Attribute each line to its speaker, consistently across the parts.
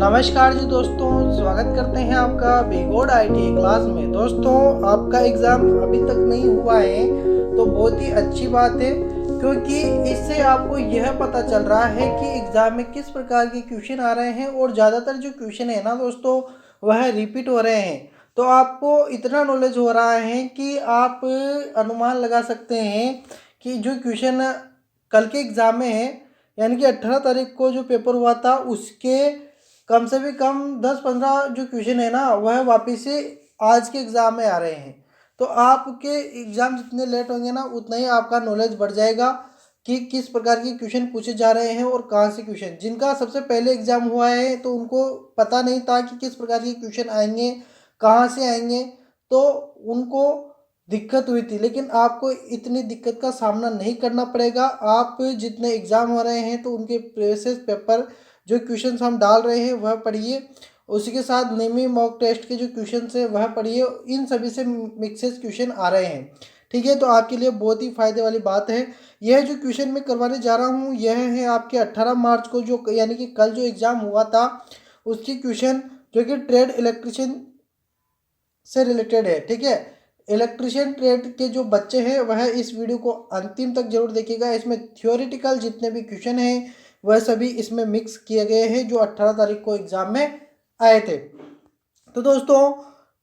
Speaker 1: नमस्कार जी दोस्तों, स्वागत करते हैं आपका बीगोड आईटी क्लास में। दोस्तों, आपका एग्ज़ाम अभी तक नहीं हुआ है तो बहुत ही अच्छी बात है, क्योंकि इससे आपको यह पता चल रहा है कि एग्ज़ाम में किस प्रकार के क्वेश्चन आ रहे हैं और ज़्यादातर जो क्वेश्चन है ना दोस्तों, वह रिपीट हो रहे हैं। तो आपको इतना नॉलेज हो रहा है कि आप अनुमान लगा सकते हैं कि जो क्वेश्चन कल के एग्ज़ाम में है, यानी कि 18 तारीख को जो पेपर हुआ था, उसके कम से भी कम 10-15 जो क्वेश्चन है ना, वह वापस से आज के एग्ज़ाम में आ रहे हैं। तो आपके एग्ज़ाम जितने लेट होंगे ना, उतना ही आपका नॉलेज बढ़ जाएगा कि किस प्रकार के क्वेश्चन पूछे जा रहे हैं और कहाँ से क्वेश्चन। जिनका सबसे पहले एग्ज़ाम हुआ है तो उनको पता नहीं था कि किस प्रकार के क्वेश्चन आएंगे, कहाँ से आएंगे, तो उनको दिक्कत हुई थी। लेकिन आपको इतनी दिक्कत का सामना नहीं करना पड़ेगा। आप जितने एग्ज़ाम हो रहे हैं तो उनके प्रीवियस पेपर जो क्वेश्चंस हम डाल रहे हैं वह पढ़िए, उसी के साथ नेमी मॉक टेस्ट के जो क्वेश्चंस है वह पढ़िए। इन सभी से मिक्सेस क्वेश्चन आ रहे हैं, ठीक है। तो आपके लिए बहुत ही फायदे वाली बात है। यह जो क्वेश्चन मैं करवाने जा रहा हूँ, यह है आपके 18 मार्च को, जो यानी कि कल जो एग्ज़ाम हुआ था उसकी क्वेश्चन, जो कि ट्रेड इलेक्ट्रिशियन से रिलेटेड है, ठीक है। इलेक्ट्रिशियन ट्रेड के जो बच्चे हैं वह इस वीडियो को अंतिम तक जरूर देखिएगा। इसमें थियोरिटिकल जितने भी क्वेश्चन हैं वह सभी इसमें मिक्स किए गए हैं जो 18 तारीख को एग्जाम में आए थे। तो दोस्तों,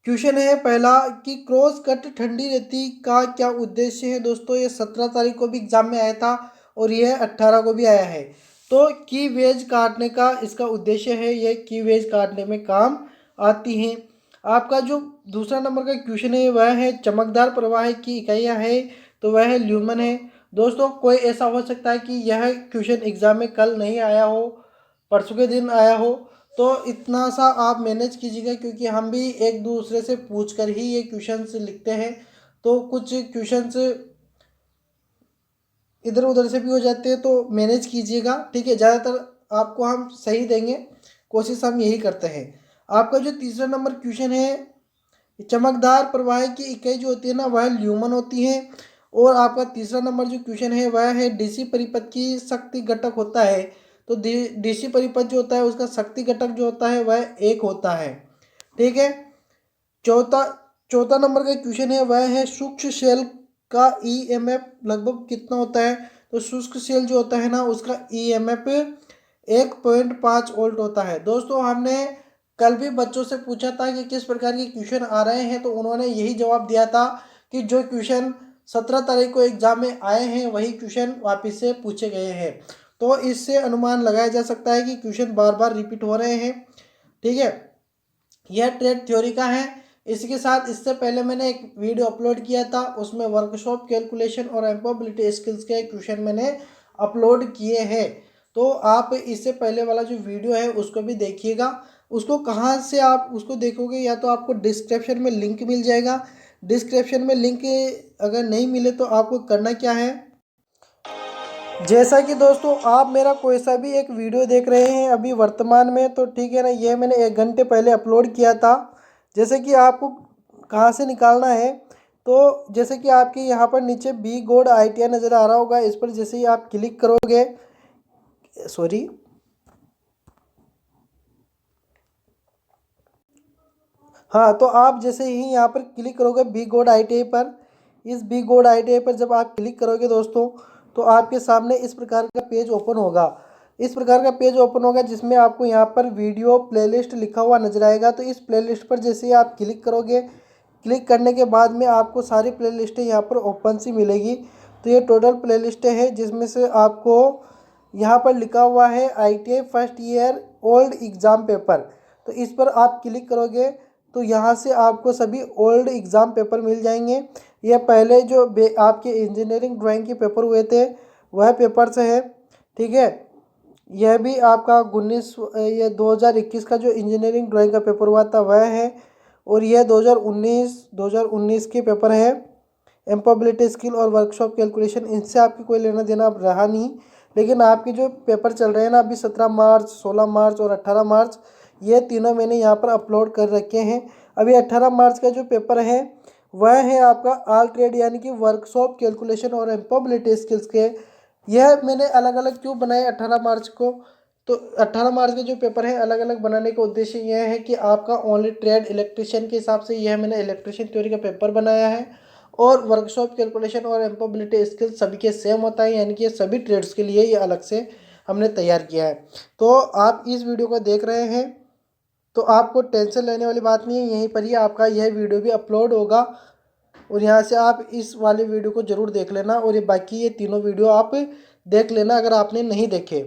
Speaker 1: क्वेश्चन है पहला कि क्रॉस कट ठंडी रेती का क्या उद्देश्य है। दोस्तों, ये 17 तारीख को भी एग्जाम में आया था और यह 18 को भी आया है। तो की वेज काटने का इसका उद्देश्य है, यह की वेज काटने में काम आती हैं। आपका जो दूसरा नंबर का क्वेश्चन है वह है चमकदार प्रवाह की इकाइयाँ है, तो वह है ल्यूमन है। दोस्तों, कोई ऐसा हो सकता है कि यह क्वेश्चन एग्जाम में कल नहीं आया हो, परसों के दिन आया हो, तो इतना सा आप मैनेज कीजिएगा, क्योंकि हम भी एक दूसरे से पूछ कर ही ये क्वेश्चंस लिखते हैं। तो कुछ क्वेश्चंस इधर उधर से भी हो जाते हैं, तो मैनेज कीजिएगा, ठीक है। ज़्यादातर आपको हम सही देंगे, कोशिश हम यही करते हैं। आपका जो तीसरा नंबर क्वेश्चन है, चमकदार प्रवाह की इकाई जो होती है ना, वह ल्यूमन होती है। और आपका तीसरा नंबर जो क्वेश्चन है वह है डीसी परिपथ की शक्ति घटक होता है। तो डीसी परिपथ जो होता है उसका शक्ति घटक जो होता है वह 1 होता है, ठीक है। चौथा चौथा नंबर का क्वेश्चन है वह है शुष्क सेल का ईएमएफ लगभग कितना होता है। तो शुष्क सेल जो होता है ना, उसका ईएमएफ 1.5 वोल्ट होता है। दोस्तों, हमने कल भी बच्चों से पूछा था कि किस प्रकार के क्वेश्चन आ रहे हैं, तो उन्होंने यही जवाब दिया था कि जो क्वेश्चन 17 तारीख को एग्जाम में आए हैं वही क्वेश्चन वापस से पूछे गए हैं। तो इससे अनुमान लगाया जा सकता है कि क्वेश्चन बार बार रिपीट हो रहे हैं, ठीक है। यह ट्रेड थ्योरी का है। इसके साथ इससे पहले मैंने एक वीडियो अपलोड किया था, उसमें वर्कशॉप कैलकुलेशन और एम्प्लॉयबिलिटी स्किल्स के क्वेश्चन मैंने अपलोड किए हैं। तो आप इससे पहले वाला जो वीडियो है उसको भी देखिएगा। उसको कहाँ से आप उसको देखोगे, या तो आपको डिस्क्रिप्शन में लिंक मिल जाएगा। डिस्क्रिप्शन में लिंक अगर नहीं मिले तो आपको करना क्या है, जैसा कि दोस्तों आप मेरा कोई सा भी एक वीडियो देख रहे हैं अभी वर्तमान में, तो ठीक है ना, ये मैंने 1 घंटे पहले अपलोड किया था। जैसे कि आपको कहाँ से निकालना है, तो जैसे कि आपके यहाँ पर नीचे बी गोड ITI नज़र आ रहा होगा, इस पर जैसे ही आप क्लिक करोगे, सॉरी, हाँ, तो आप जैसे ही यहाँ पर क्लिक करोगे बी गोड ITI पर, इस बी गोड ITI पर जब आप क्लिक करोगे दोस्तों, तो आपके सामने इस प्रकार का पेज ओपन होगा। इस प्रकार का पेज ओपन होगा जिसमें आपको यहाँ पर वीडियो प्लेलिस्ट लिखा हुआ नजर आएगा। तो इस प्लेलिस्ट पर जैसे ही आप क्लिक करोगे, क्लिक करने के बाद में आपको सारी प्लेलिस्टें यहाँ पर ओपन सी मिलेगी। तो ये टोटल प्लेलिस्टें हैं, जिसमें से आपको यहाँ पर लिखा हुआ है ITI first year old exam paper. तो इस पर आप क्लिक करोगे तो यहाँ से आपको सभी ओल्ड एग्ज़ाम पेपर मिल जाएंगे। ये पहले जो आपके इंजीनियरिंग ड्राइंग के पेपर हुए थे वह पेपर से है, ठीक है। यह भी आपका 2021 का जो इंजीनियरिंग ड्राइंग का पेपर हुआ था वह है। और यह 2019 के पेपर है। एम्प्लॉयबिलिटी स्किल और वर्कशॉप कैलकुलेशन, इनसे आपकी कोई लेना देना अब रहा नहीं। लेकिन आपके जो पेपर चल रहे हैं ना अभी 17 मार्च, 16 मार्च और 18 मार्च, ये तीनों मैंने यहाँ पर अपलोड कर रखे हैं। अभी 18 मार्च का जो पेपर है वह है आपका आल ट्रेड, यानी कि वर्कशॉप कैलकुलेशन और एम्प्लॉयबिलिटी स्किल्स के। यह मैंने अलग अलग क्यों बनाए 18 मार्च को, तो 18 मार्च के जो पेपर है अलग अलग बनाने का उद्देश्य यह है कि आपका ओनली ट्रेड इलेक्ट्रिशियन के हिसाब से यह मैंने इलेक्ट्रिशियन थ्योरी का पेपर बनाया है। और वर्कशॉप कैलकुलेशन और एम्पॉबिलिटी स्किल्स सभी के सेम होता है, यानी कि सभी ट्रेड्स के लिए ये अलग से हमने तैयार किया है। तो आप इस वीडियो को देख रहे हैं तो आपको टेंशन लेने वाली बात नहीं है, यहीं पर ही आपका यह वीडियो भी अपलोड होगा और यहाँ से आप इस वाले वीडियो को ज़रूर देख लेना और ये बाकी ये तीनों वीडियो आप देख लेना अगर आपने नहीं देखे।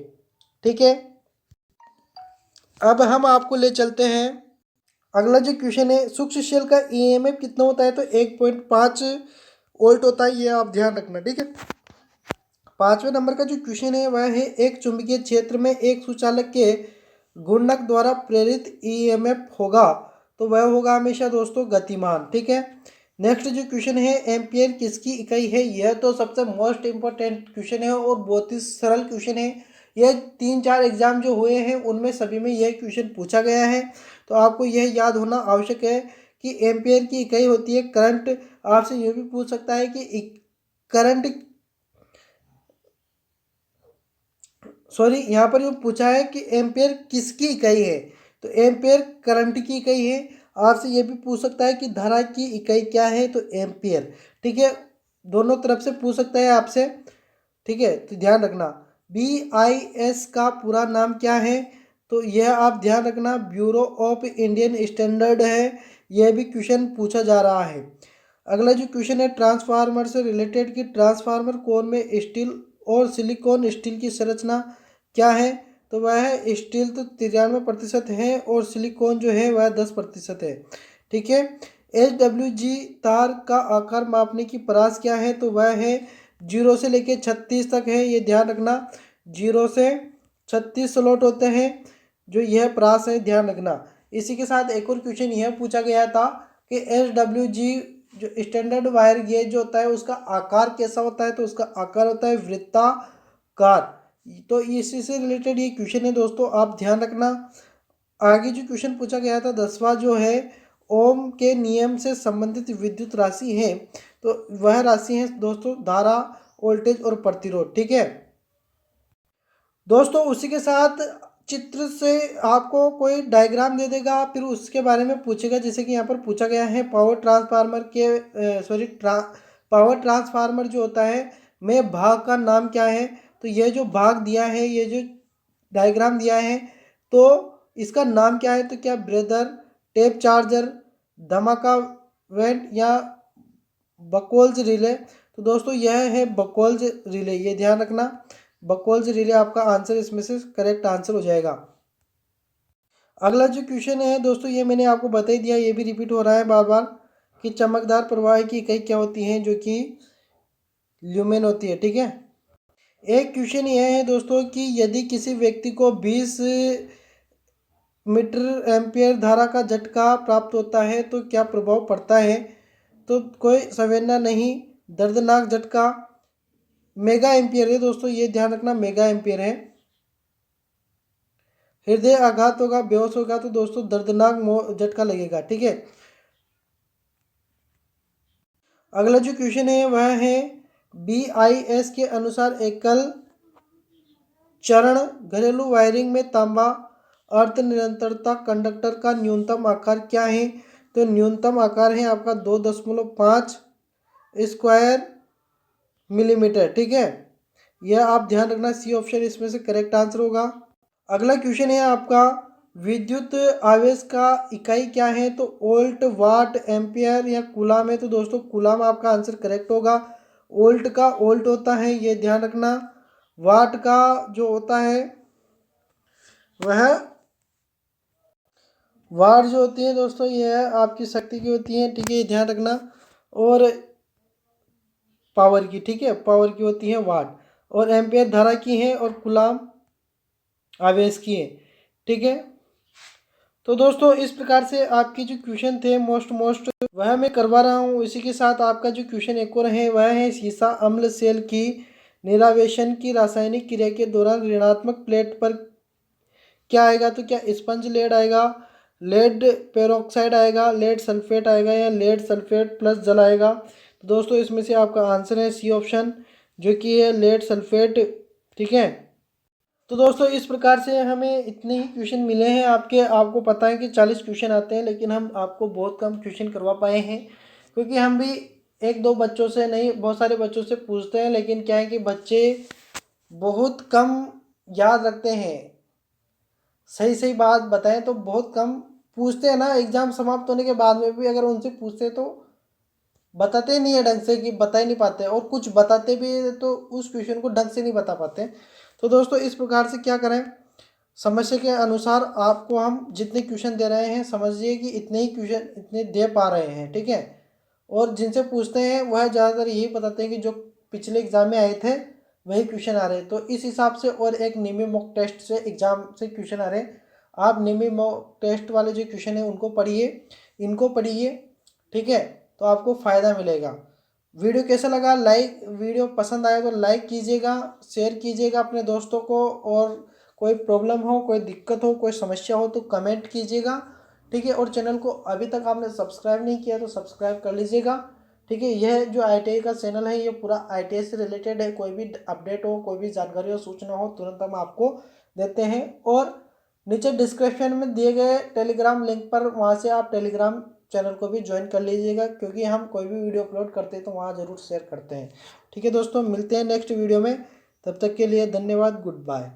Speaker 1: ठीक है, अब हम आपको ले चलते हैं। अगला जो क्वेश्चन है, सूक्ष्म शेल का ईएमएफ कितना होता है? तो 1.5 वोल्ट होता है, ये आप ध्यान रखना। ठीक है, 5वें नंबर का जो क्वेश्चन है वह है, एक चुंबकीय क्षेत्र में एक सुचालक के घूर्णक द्वारा प्रेरित ईएमएफ होगा, तो वह होगा हमेशा दोस्तों गतिमान। ठीक है, नेक्स्ट जो क्वेश्चन है, एम्पियर किसकी इकाई है? यह तो सबसे मोस्ट इंपॉर्टेंट क्वेश्चन है और बहुत ही सरल क्वेश्चन है। यह 3-4 एग्जाम जो हुए हैं उनमें सभी में यह क्वेश्चन पूछा गया है, तो आपको यह याद होना आवश्यक है कि एम्पियर की इकाई होती है करंट। आपसे यह भी पूछ सकता है कि करंट, सॉरी यहाँ पर जो पूछा है कि एम्पेयर किसकी इकाई है, तो एम्पेयर करंट की इकाई है। आपसे ये भी पूछ सकता है कि धारा की इकाई क्या है, तो एम्पियर। ठीक है, दोनों तरफ से पूछ सकता है आपसे। ठीक है, तो ध्यान रखना। BIS का पूरा नाम क्या है, तो यह आप ध्यान रखना, ब्यूरो ऑफ इंडियन स्टैंडर्ड है। यह भी क्वेश्चन पूछा जा रहा है। अगला जो क्वेश्चन है, ट्रांसफार्मर से रिलेटेड कि ट्रांसफार्मर कोर में स्टील और सिलिकॉन स्टील की संरचना क्या है, तो वह है स्टील तो 93% है और सिलिकॉन जो है वह 10% है। ठीक है, HWG तार का आकार मापने की परास क्या है, तो वह है 0 से लेके 36 तक है, ये ध्यान रखना। 0 से 36 स्लॉट होते हैं जो यह परास है, ध्यान रखना। इसी के साथ एक और क्वेश्चन यह पूछा गया था कि HWG जो स्टैंडर्ड वायर गेज जो होता है उसका आकार कैसा होता है, तो उसका आकार होता है वृत्ताकार। तो इसी से रिलेटेड ये क्वेश्चन है दोस्तों, आप ध्यान रखना। आगे जो क्वेश्चन पूछा गया था 10वां जो है, ओम के नियम से संबंधित विद्युत राशि है, तो वह राशि है दोस्तों धारा, वोल्टेज और प्रतिरोध। ठीक है दोस्तों, उसी के साथ चित्र से आपको कोई डायग्राम दे देगा, फिर उसके बारे में पूछेगा। जैसे कि यहाँ पर पूछा गया है पावर ट्रांसफार्मर के पावर ट्रांसफार्मर जो होता है में भाग का नाम क्या है, तो यह जो भाग दिया है, ये जो डायग्राम दिया है, तो इसका नाम क्या है, तो क्या ब्रेदर, टेप चार्जर, धमाका वेंट या बकोल्स रिले, तो दोस्तों यह है बकोल्स रिले, ये ध्यान रखना। बकोल्स रिले आपका आंसर इसमें से करेक्ट आंसर हो जाएगा। अगला जो क्वेश्चन है दोस्तों, ये मैंने आपको बता ही दिया, ये भी रिपीट हो रहा है बार बार कि चमकदार प्रवाह की इकाई क्या होती है, जो कि ल्यूमेन होती है। ठीक है, एक क्वेश्चन यह है दोस्तों कि यदि किसी व्यक्ति को 20 मीटर एम्पियर धारा का झटका प्राप्त होता है तो क्या प्रभाव पड़ता है, तो कोई संवेदना नहीं, दर्दनाक झटका, मेगा एम्पियर है दोस्तों, ये ध्यान रखना मेगा एम्पियर है। हृदय आघात होगा, बेहोश होगा, तो दोस्तों दर्दनाक झटका लगेगा। ठीक है, अगला जो क्वेश्चन है वह है, BIS के अनुसार एकल चरण घरेलू वायरिंग में तांबा अर्थ निरंतरता कंडक्टर का न्यूनतम आकार क्या है, तो न्यूनतम आकार है आपका 2.5 स्क्वायर मिलीमीटर। ठीक है, यह आप ध्यान रखना, सी ऑप्शन इसमें से करेक्ट आंसर होगा। अगला क्वेश्चन है आपका, विद्युत आवेश का इकाई क्या है, तो वोल्ट, वाट, एम्पियर या कूलाम है, तो दोस्तों कूलाम आपका आंसर करेक्ट होगा। वोल्ट का वोल्ट होता है, ये ध्यान रखना। वाट का जो होता है वह वाट जो होती है दोस्तों यह आपकी शक्ति की होती है। ठीक है, ये ध्यान रखना। और पावर की, ठीक है, पावर की होती है वाट, और एम्पियर धारा की है और कूलाम आवेश की है। ठीक है, तो दोस्तों इस प्रकार से आपके जो क्वेश्चन थे मोस्ट वह मैं करवा रहा हूँ। इसी के साथ आपका जो क्वेश्चन एक और है वह है, सीसा अम्ल सेल की निरावेशन की रासायनिक क्रिया के दौरान ऋणात्मक प्लेट पर क्या आएगा, तो क्या स्पंज लेड आएगा, लेड पेरोक्साइड आएगा, लेड सल्फेट आएगा या लेड सल्फेट प्लस जल आएगा, तो दोस्तों इसमें से आपका आंसर है सी ऑप्शन, जो कि है लेड सल्फेट। ठीक है, तो दोस्तों इस प्रकार से हमें इतने ही क्वेश्चन मिले हैं। आपको पता है कि 40 क्वेश्चन आते हैं, लेकिन हम आपको बहुत कम क्वेश्चन करवा पाए हैं, क्योंकि हम भी एक दो बच्चों से नहीं, बहुत सारे बच्चों से पूछते हैं, लेकिन क्या है कि बच्चे बहुत कम याद रखते हैं। सही सही बात बताएं तो बहुत कम पूछते हैं ना, एग्जाम समाप्त होने के बाद में भी अगर उनसे पूछते तो बताते नहीं है ढंग से, कि बता ही नहीं पाते, और कुछ बताते भी हैं तो उस क्वेश्चन को ढंग से नहीं बता पाते। तो दोस्तों इस प्रकार से क्या करें, समस्या के अनुसार आपको हम जितने क्वेश्चन दे रहे हैं, समझिए कि इतने ही क्वेश्चन इतने दे पा रहे हैं, ठीक है। और जिनसे पूछते हैं वह ज़्यादातर यही बताते हैं कि जो पिछले एग्जाम में आए थे वही क्वेश्चन आ रहे हैं। तो इस हिसाब से, और एक निमी मॉक टेस्ट से एग्जाम से क्वेश्चन आ रहे हैं, आप निमी मॉक टेस्ट वाले जो क्वेश्चन है उनको पढ़िए, इनको पढ़िए, ठीक है। तो आपको फ़ायदा मिलेगा। वीडियो कैसा लगा, वीडियो पसंद आया तो लाइक कीजिएगा, शेयर कीजिएगा अपने दोस्तों को, और कोई प्रॉब्लम हो, कोई दिक्कत हो, कोई समस्या हो तो कमेंट कीजिएगा, ठीक है। और चैनल को अभी तक आपने सब्सक्राइब नहीं किया तो सब्सक्राइब कर लीजिएगा, ठीक है। यह जो ITI का चैनल है ये पूरा ITI से रिलेटेड है। कोई भी अपडेट हो, कोई भी जानकारी हो, सूचना हो, तुरंत हम आपको देते हैं। और नीचे डिस्क्रिप्शन में दिए गए टेलीग्राम लिंक पर, वहाँ से आप टेलीग्राम चैनल को भी ज्वाइन कर लीजिएगा, क्योंकि हम कोई भी वीडियो अपलोड करते हैं तो वहाँ ज़रूर शेयर करते हैं, ठीक है। दोस्तों मिलते हैं नेक्स्ट वीडियो में, तब तक के लिए धन्यवाद, गुड बाय।